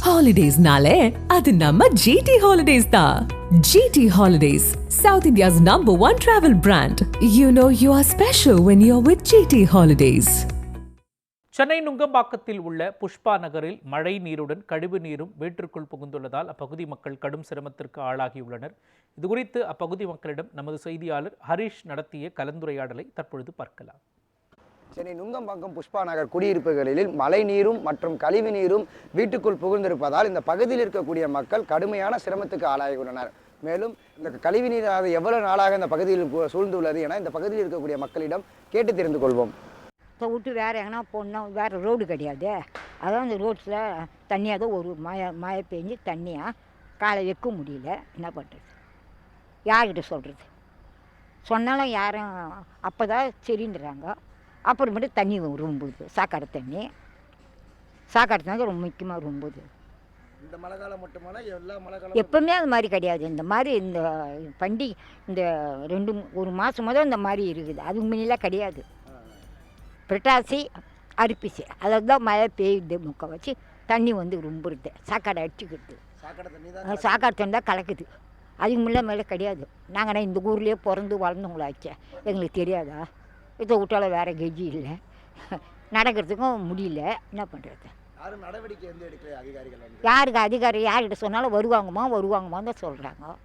Holidays-nale, adu namma GT Holidays da. GT Holidays, South India's #1 travel brand. You know you are special when you're with GT Holidays. Chennai நுங்கம்பாக்கத்தில் உள்ள புஷ்பா நகரில் மழை நீருடன் கழிவு நீரும் வீட்டிற்குள் புகுந்துள்ளதால் அப்பகுதி மக்கள் கடும் சிரமத்திற்கு ஆளாகியுள்ளனர். இதுகுறித்து அப்பகுதி மக்களிடம் நமது செய்தியாளர் ஹரிஷ் நடத்திய கலந்துரையாடலை தற்பொழுது பார்க்கலாம். சென்னை நுங்கம்பாக்கம் புஷ்பா நகர் குடியிருப்புகளில் மழை நீரும் மற்றும் கழிவு நீரும் வீட்டுக்குள் புகுந்திருப்பதால் இந்த பகுதியில் இருக்கக்கூடிய மக்கள் கடுமையான சிரமத்துக்கு ஆளாகியுள்ளனர். மேலும் இந்த கழிவு நீர் எவ்வளவு நாளாக இந்த பகுதியில் சூழ்ந்துள்ளது என இந்த பகுதியில் இருக்கக்கூடிய மக்களிடம் கேட்டு தெரிந்து கொள்வோம். இப்போ விட்டு வேறு எங்கன்னா போனால் வேறு ரோடு கிடையாது. அதான் அந்த ரோட்டில் தண்ணியாக ஒரு மழை பெஞ்சு தண்ணியாக காலை வைக்க முடியல. என்ன பண்ணுறது, யார்கிட்ட சொல்கிறது? சொன்னாலும் யாரும் அப்போ தான் சரின்றாங்க. அப்புறமேட்டு தண்ணி ரொம்புது, சாக்கடை தண்ணி தான் ரொம்ப முக்கியமாக ரொம்புது. இந்த மழை காலம் மட்டுமான எல்லா மழை காலம் எப்பவுமே அது மாதிரி கிடையாது. இந்த மாதிரி இந்த பண்டிகை இந்த ஒரு மாதமாக தான் இந்த மாதிரி இருக்குது. அதுக்கு முன்னெல்லாம் கிடையாது. புரட்டாசி அரிப்பிச்சு அதில் தான் மழை பெய்யுது. முக்க வச்சு தண்ணி ரொம்புறது, சாக்கடை அடிச்சுக்கிடுது. சாக்கடை தண்ணி தான் கலக்குது. அதுக்கு மேலே கிடையாது. நாங்கள் இந்த ஊர்லேயே பிறந்து வளர்ந்தவங்களாச்சே, எங்களுக்கு தெரியாதா? இதை விட்டால வேறு கெஜி இல்லை, நடக்கிறதுக்கும் முடியல. என்ன பண்ணுறது? யாருக்கு அதிகாரி யார்கிட்ட சொன்னாலும் வருவாங்கம்மா தான் சொல்கிறாங்க.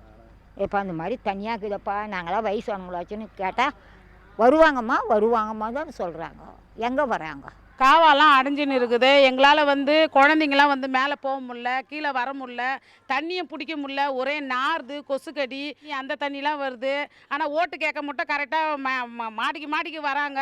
இப்போ அந்த மாதிரி தனியாக இருக்குதப்பா, நாங்களாம் வயசானவங்களாச்சுன்னு கேட்டால் வருவாங்கம்மா தான் சொல்கிறாங்க. எங்கே வராங்க? காவாலாம் அடைஞ்சின்னு இருக்குது. எங்களால் குழந்தைங்களாம் மேலே போக முடில, கீழே வர முடில, தண்ணியும் பிடிக்க முடில. ஒரே நார்து, கொசுக்கடி, அந்த தண்ணிலாம் வருது. ஆனால் ஓட்டு கேட்க மட்டும் கரெக்டாக மாடிக்கு வராங்க.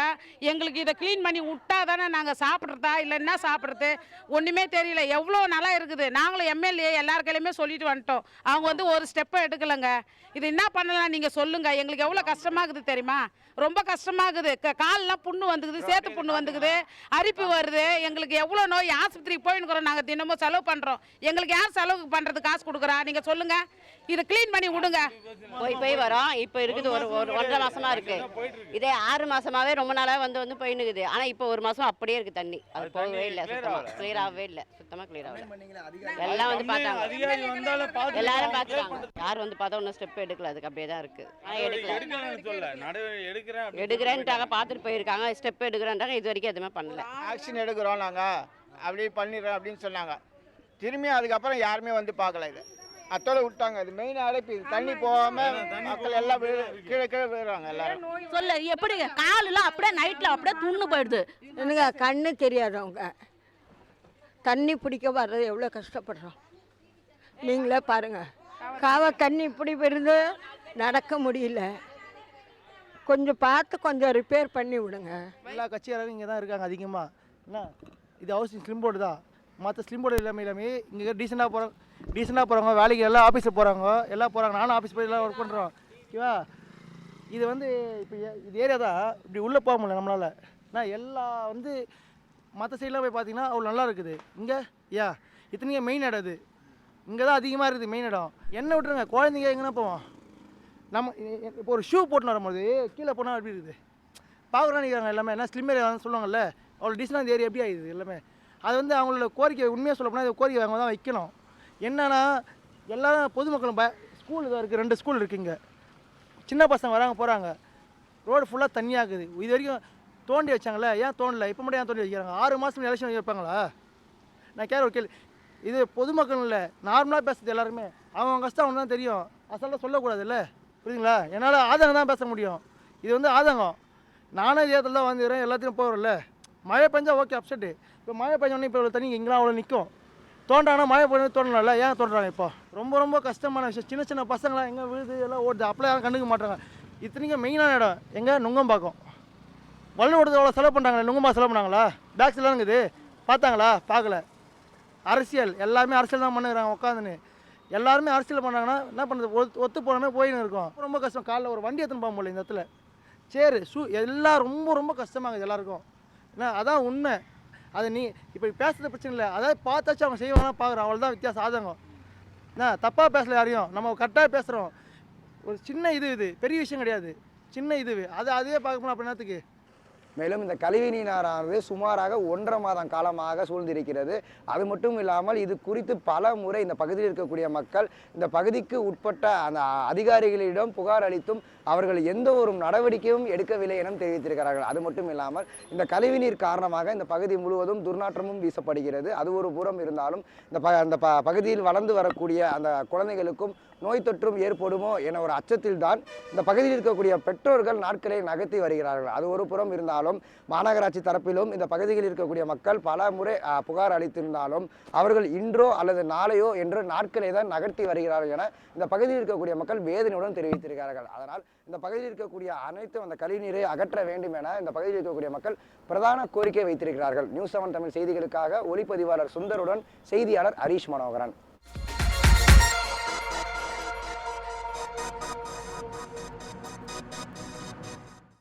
எங்களுக்கு இதை க்ளீன் பண்ணி விட்டா தானே நாங்கள் சாப்பிட்றதா இல்லை என்ன சாப்பிட்றது ஒன்றுமே தெரியல. எவ்வளோ நல்லா இருக்குது. நாங்களும் எம்எல்ஏ எல்லார் கையிலையுமே சொல்லிட்டு வந்துட்டோம். அவங்க ஒரு ஸ்டெப்பை எடுக்கலைங்க. இது என்ன பண்ணலாம் நீங்கள் சொல்லுங்கள். எங்களுக்கு எவ்வளோ கஷ்டமாகுது தெரியுமா? ரொம்ப கஷ்டமாகுது. காலெலாம் புண்ணு வந்துக்குது, சேத்து புண்ணு வந்துக்குது, அரிப்பு வருது. எங்களுக்கு எவ்வளோ நோய். ஆஸ்பத்திரிக்கு போயின்னுக்குறோம். நாங்கள் தினமும் செலவு பண்ணுறோம். எங்களுக்கு யார் செலவு பண்ணுறது காசு கொடுக்குறா? நீங்கள் சொல்லுங்கள். இதை க்ளீன் பண்ணி விடுங்க. போய் வரோம். இப்போ இருக்குது ஒரு 1.5 மாதமாக இருக்குது. இதே 6 மாதமாகவே ரொம்ப நாளாக வந்து போயின்னுக்குது. ஆனால் இப்போ ஒரு மாதம் அப்படியே இருக்குது தண்ணி. அது போகவே இல்லை, சுத்தமாக கிளியராகவே இல்லை. சுத்தமாக கிளியர் ஆகல. எல்லாம் பார்த்தாங்க, எல்லாரும் பார்த்துட்டாங்க. யார் பார்த்தா ஒன்றும் ஸ்டெப் எடுக்கல. அதுக்கு அப்படியே தான் இருக்குது. ஆனால் எடுக்கிறேன்ட்டாங்க, பார்த்துட்டு போயிருக்காங்க. ஸ்டெப் எடுக்கிறேன்ட்டாங்க. இது வரைக்கும் எதுவுமே பண்ணல. ஆக்ஷன் எடுக்கிறோம் நாங்கள், அப்படி பண்ணிடுறோம் அப்படின்னு சொன்னாங்க. திரும்பி அதுக்கப்புறம் யாருமே பார்க்கல. இது அத்தோட விட்டாங்க. இது மெயின் அடைப்பு. இது தண்ணி போகாமல் மக்கள் எல்லாம் கீழே விழுறாங்க. எல்லாரும் சொல்ல எப்படி காலெல்லாம் அப்படியே நைட்டில் அப்படியே துண்ணு போயிடுது. என்னங்க கண்ணு தெரியாதவங்க தண்ணி பிடிக்க வர்றது எவ்வளோ கஷ்டப்படுறோம் நீங்களே பாருங்கள். காவை தண்ணி இப்படி வருது, நடக்க முடியல. கொஞ்சம் பார்த்து கொஞ்சம் ரிப்பேர் பண்ணி விடுங்க. எல்லா கட்சியாளரும் இங்கே தான் இருக்காங்க அதிகமாக. என்ன இது ஹவுசிங் ஸ்லிம் போர்டு தான். மற்ற ஸ்லிம் போர்டு எல்லாமே இங்கே டீசெண்டாக போகிறவங்க வேலைக்கு எல்லாம் ஆஃபீஸில் போகிறாங்க, எல்லாம் போகிறாங்க. நானும் ஆஃபீஸ் போய் எல்லாம் ஒர்க் பண்ணுறோம். ஓகேவா? இது இப்போ இது ஏரியா தான். இப்படி உள்ளே போக முடியல நம்மளால். நான் எல்லா மற்ற சைடெலாம் போய் பார்த்தீங்கன்னா அவ்வளோ நல்லா இருக்குது. இங்கே இத்தனைங்க மெயின் இடம். இது இங்கே தான் அதிகமாக இருக்குது மெயின் இடம். என்ன விட்டுருங்க, குழந்தைங்க எங்கன்னா போவோம். நம்ம இப்போ ஒரு ஷூ போட்டுன்னு வரும்போது கீழே போனால் எப்படி இருக்குது பார்க்குறாங்க எல்லாமே. என்ன ஸ்லிம் ஏரியா சொல்லுவாங்கல்ல, அவ்வளோ டீசெண்டாக இந்த ஏரியா எப்படி ஆகிடுது எல்லாமே. அது அவங்களோட கோரிக்கை. உண்மையாக சொல்ல போனால் கோரிக்கை அவங்க தான் வைக்கணும். என்னன்னா எல்லோரும் பொதுமக்களும் ஸ்கூல் இதாக இருக்குது. 2 ஸ்கூல் இருக்குது இங்கே. சின்ன பசங்க வராங்க போகிறாங்க. ரோடு ஃபுல்லாக தண்ணியாகுது. இது வரைக்கும் தோண்டி வச்சாங்களே, ஏன் தோண்டல? இப்போ மட்டும் ஏன் தோண்டி வைக்கிறாங்க? 6 மாதம் எலெக்ஷன் வைப்பாங்களா? நான் கேட்குற ஒரு கேள்வி. இது பொதுமக்கள் இல்லை, நார்மலாக பேசுறது எல்லாருமே. அவங்க கஷ்டம் அவங்க தான் தெரியும். அசலாக சொல்லக்கூடாது இல்லை, புரியுதுங்களா? என்னால் ஆதங்கம் தான் பேச முடியும். இது ஆதங்கம். நானே ஏதத்தில் தான் வந்துக்கிறேன், எல்லாத்தையும் போகிறோம்ல. மழை பெஞ்சா ஓகே, அப்செட்டு. இப்போ மழை பெஞ்சோடனே இப்போ தண்ணி இங்கெல்லாம் அவ்வளோ நிற்கும். தோண்டானா மழை பெஞ்சு தோண்டலாம்ல, ஏன் தோன்றாங்க? இப்போ ரொம்ப கஷ்டமான விஷயம். சின்ன பசங்களாம் எங்கே விழுது எல்லாம் ஓடுது. அப்போலாம் யாரும் கண்டுக்க மாட்டாங்க. இத்தனைக்கும் மெயினான இடம் எங்கே? நுங்கம்பாக்கம். வள்ளுவடுறது எவ்வளோ செலவு பண்ணுறாங்களே, நுங்கம்பாக்கம் செலவு பண்ணாங்களா? பேக்ஸ் எல்லாம் இருக்குது, பார்த்தாங்களா? பார்க்கல. அரசியல் எல்லாமே அரசியல் தான் பண்ணுறாங்க உட்காந்துன்னு. எல்லாருமே அரசியல் பண்ணாங்கன்னா என்ன பண்ணுறது? ஒத்து போனமே போயின்னு இருக்கும். ரொம்ப கஷ்டம். காலைல ஒரு வண்டி எடுத்துன்னு போக முடியல இந்த இடத்துல. சேரு எல்லாம் ரொம்ப கஷ்டமாகுது எல்லாருக்கும். என்ன அதான் உண்மை. அது நீ இப்போ பேசுகிறது பிரச்சனை இல்லை. அதாவது பார்த்தாச்சும் அவங்க செய்வாங்கன்னா பார்க்குறோம். அவ்வளோதான் வித்தியாசம். ஆதங்கம். என்ன தப்பாக பேசலை யாரையும், நம்ம கரெக்டாக பேசுகிறோம். ஒரு சின்ன இது பெரிய விஷயம் கிடையாது. சின்ன அதுவே பார்க்க போனால் அப்போ என்னத்துக்கு மேலும் இந்த கழிவு நீரானது சுமாராக 1.5 மாதம் காலமாக சூழ்ந்திருக்கிறது. அது மட்டும் இல்லாமல் இது குறித்து பல முறை இந்த பகுதியில் இருக்கக்கூடிய மக்கள் இந்த பகுதிக்கு உட்பட்ட அந்த அதிகாரிகளிடம் புகார் அளித்தும் அவர்கள் எந்த ஒரு நடவடிக்கையும் எடுக்கவில்லை என தெரிவித்திருக்கிறார்கள். அது மட்டும் இல்லாமல் இந்த கழிவுநீர் காரணமாக இந்த பகுதி முழுவதும் துர்நாற்றமும் வீசப்படுகிறது. அது ஒரு புறம் இருந்தாலும் இந்த பகுதியில் வளர்ந்து வரக்கூடிய அந்த குழந்தைகளுக்கும் நோய் தொற்றும் ஏற்படுமோ என ஒரு அச்சத்தில் தான் இந்த பகுதியில் இருக்கக்கூடிய பெற்றோர்கள் நாட்களை நகர்த்தி வருகிறார்கள். அது ஒரு புறம் இருந்தாலும் மாநகராட்சி தரப்பிலும் இந்த பகுதியில் இருக்கக்கூடிய மக்கள் பல முறை புகார் அளித்திருந்தாலும் அவர்கள் இன்றோ அல்லது நாளையோ என்று நாட்களை தான் நகர்த்தி வருகிறார்கள் என இந்த பகுதியில் இருக்கக்கூடிய மக்கள் வேதனையுடன் தெரிவித்திருக்கிறார்கள். அதனால் இந்த பகுதியில் இருக்கக்கூடிய அனைத்தும் அந்த கழிவுநீரை அகற்ற வேண்டும் என இந்த பகுதியில் இருக்கக்கூடிய மக்கள் பிரதான கோரிக்கை வைத்திருக்கிறார்கள். நியூஸ் 7 தமிழ் செய்திகளுக்காக ஒளிப்பதிவாளர் சுந்தருடன் செய்தியாளர் ஹரீஷ் மனோகரன்.